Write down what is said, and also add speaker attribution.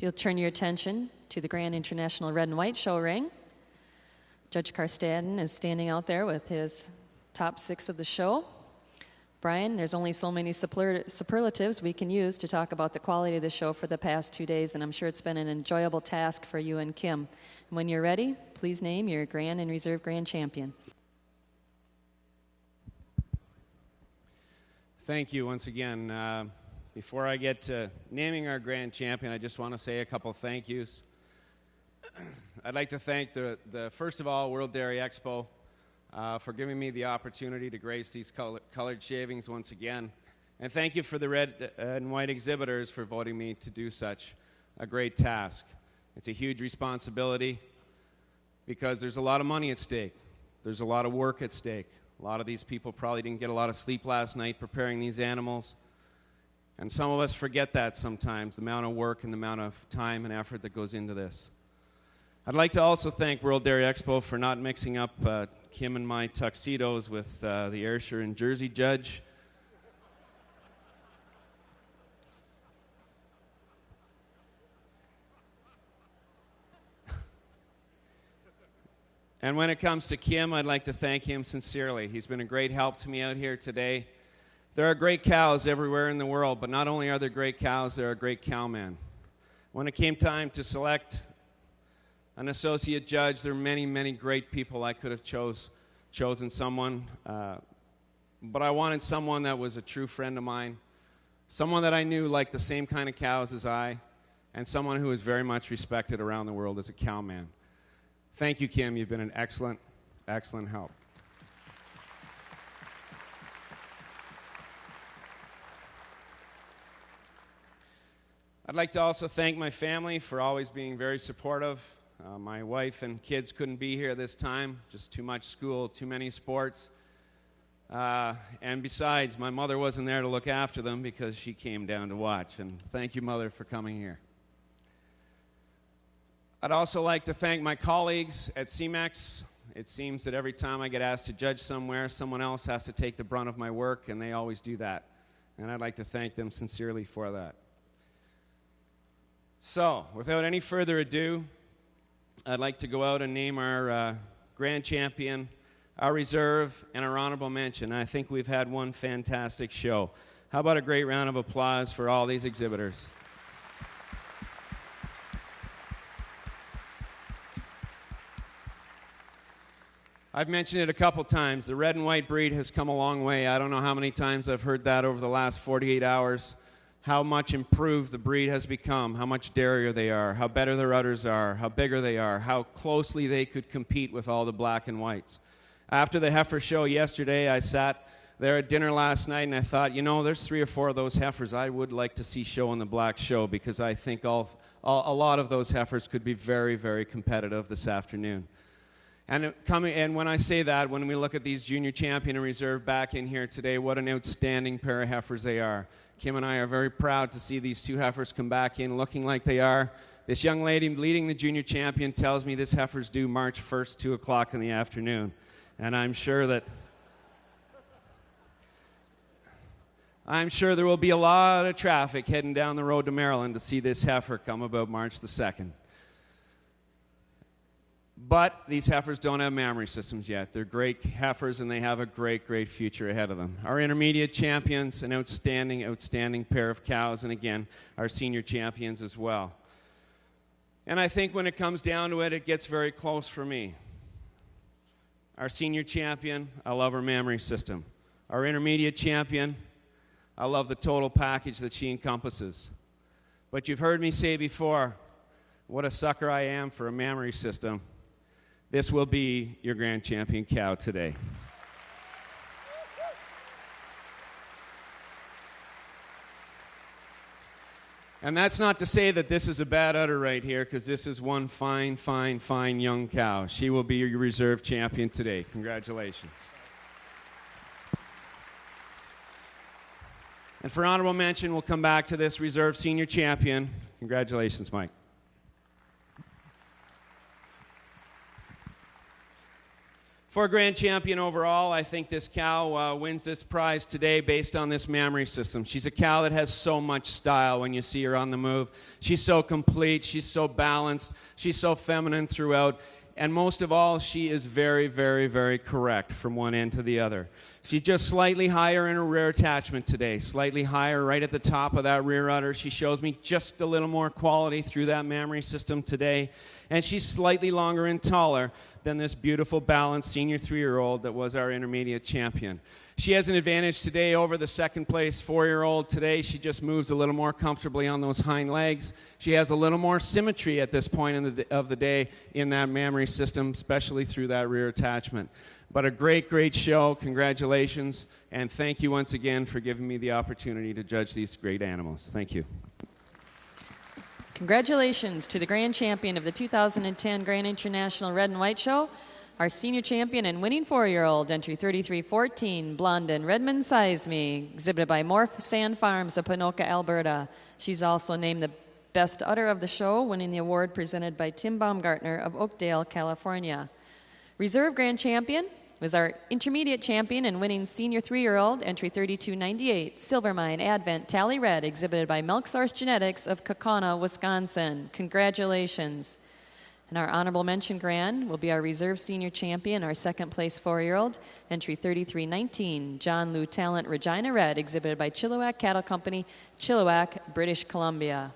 Speaker 1: you'll turn your attention to the Grand International Red and White Show ring. Judge Karstaden is standing out there with his top 6 of the show. Brian, there's only so many superlatives we can use to talk about the quality of the show for the past 2 days, and I'm sure it's been an enjoyable task for you and Kim. And when you're ready, please name your Grand and Reserve Grand Champion.
Speaker 2: Thank you once again. Before I get to naming our Grand Champion, I just want to say a couple of thank yous. I'd like to thank the first of all, World Dairy Expo, for giving me the opportunity to grace these colored shavings once again. And thank you for the red and white exhibitors for voting me to do such a great task. It's a huge responsibility because there's a lot of money at stake. There's a lot of work at stake. A lot of these people probably didn't get a lot of sleep last night preparing these animals. And some of us forget that sometimes, the amount of work and the amount of time and effort that goes into this. I'd like to also thank World Dairy Expo for not mixing up Kim and my tuxedos with the Ayrshire and Jersey judge. And when it comes to Kim, I'd like to thank him sincerely. He's been a great help to me out here today. There are great cows everywhere in the world, but not only are there great cows, there are great cowmen. When it came time to select an associate judge, there are many, many great people. I could have chosen someone, but I wanted someone that was a true friend of mine, someone that I knew liked the same kind of cows as I, and someone who is very much respected around the world as a cowman. Thank you, Kim. You've been an excellent, excellent help. I'd like to also thank my family for always being very supportive. My wife and kids couldn't be here this time, just too much school, too many sports. And besides, my mother wasn't there to look after them because she came down to watch. And thank you, Mother, for coming here. I'd also like to thank my colleagues at CEMEX. It seems that every time I get asked to judge somewhere, someone else has to take the brunt of my work, and they always do that. And I'd like to thank them sincerely for that. So, without any further ado, I'd like to go out and name our Grand Champion, our Reserve, and our Honorable Mention. I think we've had one fantastic show. How about a great round of applause for all these exhibitors? I've mentioned it a couple times. The red and white breed has come a long way. I don't know how many times I've heard that over the last 48 hours. How much improved the breed has become, how much dairier they are, how better their udders are, how bigger they are, how closely they could compete with all the black and whites. After the heifer show yesterday, I sat there at dinner last night and I thought, you know, there's 3 or 4 of those heifers I would like to see show in the black show because I think a lot of those heifers could be very, very competitive this afternoon. And when I say that, when we look at these Junior Champion and Reserve back in here today, what an outstanding pair of heifers they are. Kim and I are very proud to see these 2 heifers come back in looking like they are. This young lady leading the Junior Champion tells me this heifer's due March 1st, 2 o'clock in the afternoon. And I'm sure there will be a lot of traffic heading down the road to Maryland to see this heifer come about March the 2nd. But these heifers don't have mammary systems yet. They're great heifers, and they have a great, great future ahead of them. Our intermediate champions, an outstanding, outstanding pair of cows, and again, our senior champions as well. And I think when it comes down to it, it gets very close for me. Our senior champion, I love her mammary system. Our intermediate champion, I love the total package that she encompasses. But you've heard me say before, what a sucker I am for a mammary system. This will be your Grand Champion cow today. And that's not to say that this is a bad udder right here, because this is one fine, fine, fine young cow. She will be your reserve champion today. Congratulations. And for honorable mention, we'll come back to this reserve senior champion. Congratulations, Mike. For grand champion overall, I think this cow wins this prize today based on this mammary system. She's a cow that has so much style when you see her on the move. She's so complete, she's so balanced, she's so feminine throughout, and most of all, she is very, very, very correct from one end to the other. She's just slightly higher in her rear attachment today, slightly higher right at the top of that rear udder. She shows me just a little more quality through that mammary system today, and she's slightly longer and taller than this beautiful, balanced senior 3-year-old that was our intermediate champion. She has an advantage today over the second place 4-year-old. Today, she just moves a little more comfortably on those hind legs. She has a little more symmetry at this point of the day in that mammary system, especially through that rear attachment. But a great, great show. Congratulations. And thank you once again for giving me the opportunity to judge these great animals. Thank you.
Speaker 1: Congratulations to the grand champion of the 2010 Grand International Red and White Show, our senior champion and winning 4-year-old, entry 3314, Blondin Redmond Size Me, exhibited by Morph Sand Farms of Ponoka, Alberta. She's also named the best udder of the show, winning the award presented by Tim Baumgartner of Oakdale, California. Reserve grand champion was our intermediate champion and winning senior 3-year-old, entry 3298, Silvermine Advent Tally Red, exhibited by Milk Source Genetics of Kaukauna, Wisconsin. Congratulations. And our honorable mention grand will be our reserve senior champion, our second place 4-year-old, entry 3319, John Lou Talent Regina Red, exhibited by Chilliwack Cattle Company, Chilliwack, British Columbia.